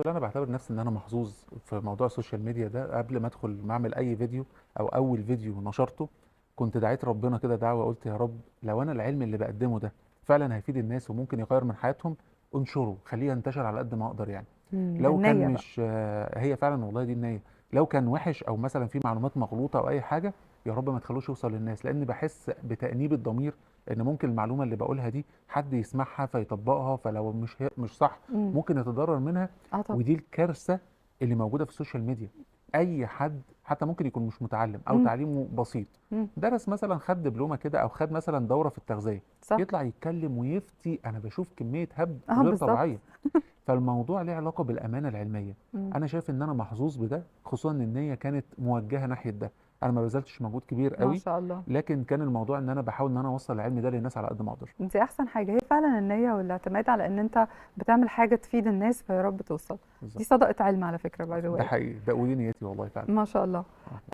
لله انا بعتبر نفسي ان انا محظوظ في موضوع السوشيال ميديا ده. قبل ما ادخل ما اعمل اي فيديو او اول فيديو نشرته، كنت دعيت ربنا كده دعوه، قلت يا رب لو انا العلم اللي بقدمه ده فعلا هيفيد الناس وممكن يغير من حياتهم، انشره، خليه ينتشر على قد ما اقدر يعني. لو كان النية بقى. مش هي فعلا والله دي النية. لو كان وحش او مثلا في معلومات مغلوطة او اي حاجة، يا رب ما تخلوش يوصل للناس، لان بحس بتأنيب الضمير ان ممكن المعلومة اللي بقولها دي حد يسمعها فيطبقها، فلو مش صح امم. ممكن يتضرر منها. اه طبعا. ودي الكارثة اللي موجودة في السوشيال ميديا. اي حد حتى ممكن يكون مش متعلم او امم. تعليمه بسيط، امم. درس مثلا، خد دبلومة كده او خد مثلا دورة في التغذية، صح. يطلع يتكلم ويفتي. انا بشوف كمية هبد اه غير بالظبط. طبيعية. فالموضوع ليه علاقة بالأمانة العلمية. امم. أنا شايف إن أنا محظوظ بده، خصوصا إن النية كانت موجهة ناحية ده. أنا ما بذلتش مجهود كبير ما قوي، شاء الله. لكن كان الموضوع إن أنا بحاول إن أنا أوصل العلم ده للناس على قد ما أقدر. دي احسن حاجة، هي فعلا النية والاعتماد على ان انت بتعمل حاجة تفيد الناس فيا رب توصل. دي بالظبط. صدقة علم على فكرة باي ذا ده واي. حقيقي، ده ودي نيتي والله فعلا. ما شاء الله.